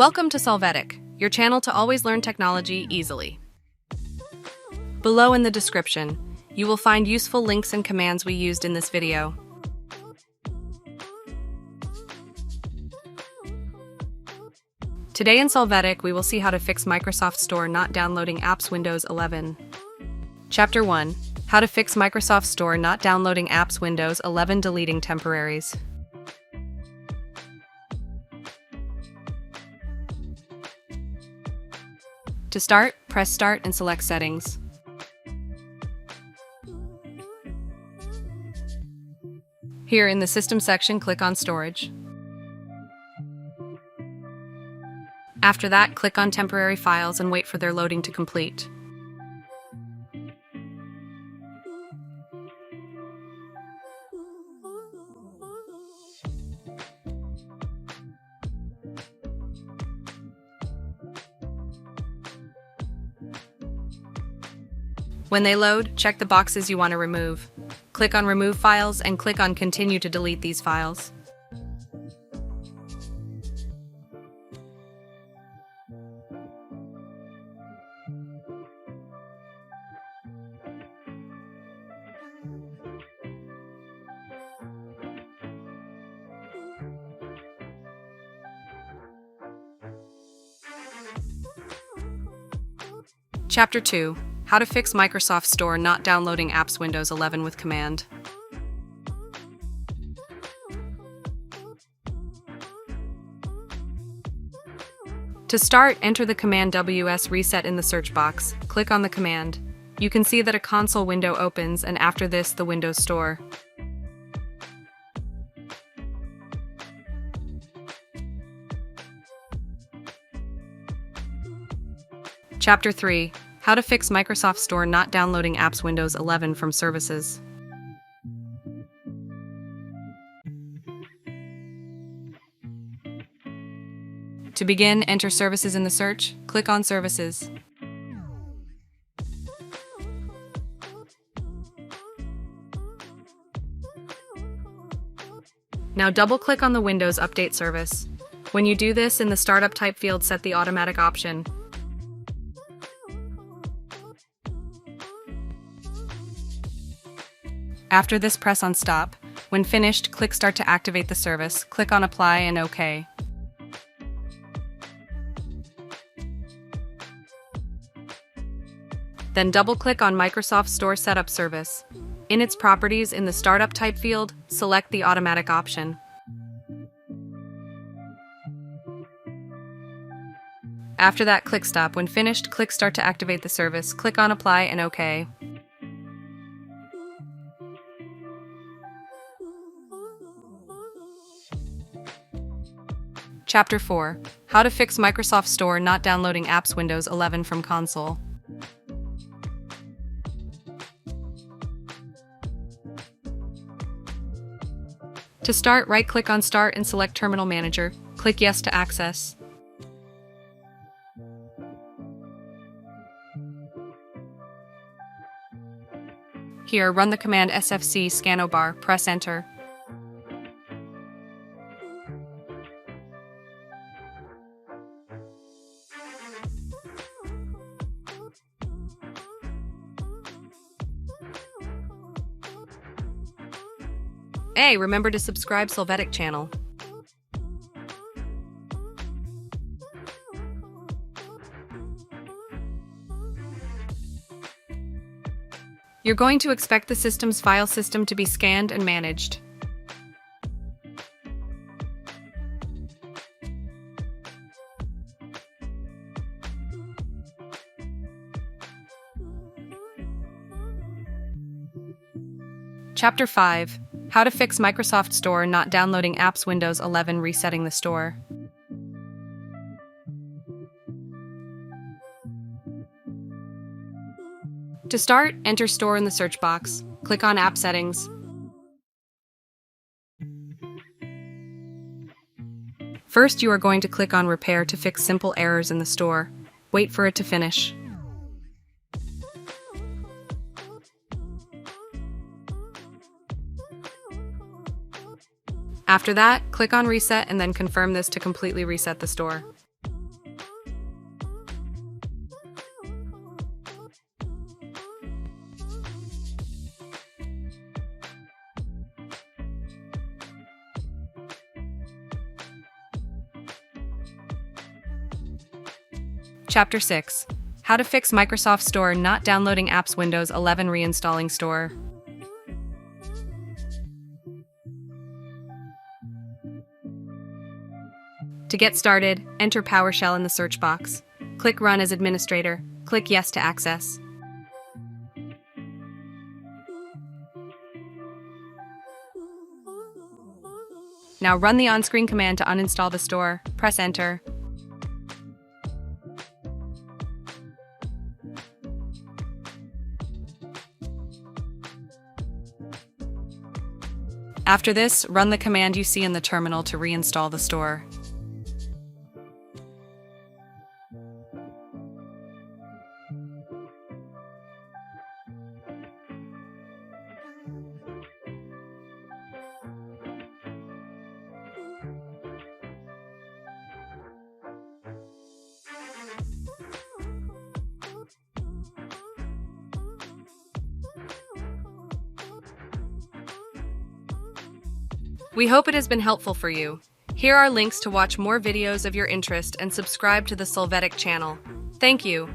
Welcome to Solvetic, your channel to always learn technology easily. Below in the description, you will find useful links and commands we used in this video. Today in Solvetic, we will see how to fix Microsoft Store not downloading apps Windows 11. Chapter 1. How to fix Microsoft Store not downloading apps Windows 11 deleting temporaries. To start, press Start and select Settings. Here in the System section, click on Storage. After that, click on Temporary Files and wait for their loading to complete. When they load, check the boxes you want to remove. Click on Remove Files and click on Continue to delete these files. Chapter 2. How to fix Microsoft Store not downloading apps Windows 11 with command. To start, enter the command wsreset in the search box. Click on the command. You can see that a console window opens, and after this, the Windows Store. Chapter 3. How to fix Microsoft Store not downloading apps Windows 11 from services. To begin, enter services in the search. Click on Services. Now double-click on the Windows Update service. When you do this, in the Startup Type field, set the automatic option. After this, press on Stop. When finished, click Start to activate the service. Click on Apply and OK. Then double-click on Microsoft Store Setup service. In its properties, in the Startup Type field, select the automatic option. After that, click Stop. When finished, click Start to activate the service. Click on Apply and OK. Chapter 4. How to fix Microsoft Store not downloading apps Windows 11 from console. To start, right-click on Start and select Terminal Manager. Click Yes to access. Here, run the command sfc scannow bar, press Enter. Hey, remember to subscribe Solvetic channel. You're going to expect the system's file system to be scanned and managed. Chapter 5. How to fix Microsoft Store not downloading apps Windows 11 resetting the store. To start, enter Store in the search box. Click on App Settings. First, you are going to click on Repair to fix simple errors in the store. Wait for it to finish. After that, click on Reset and then confirm this to completely reset the store. Chapter 6. How to fix Microsoft Store not downloading apps Windows 11 reinstalling Store. To get started, enter PowerShell in the search box. Click Run as administrator. Click Yes to access. Now run the on-screen command to uninstall the store. Press Enter. After this, run the command you see in the terminal to reinstall the store. We hope it has been helpful for you. Here are links to watch more videos of your interest and subscribe to the Solvetic channel. Thank you.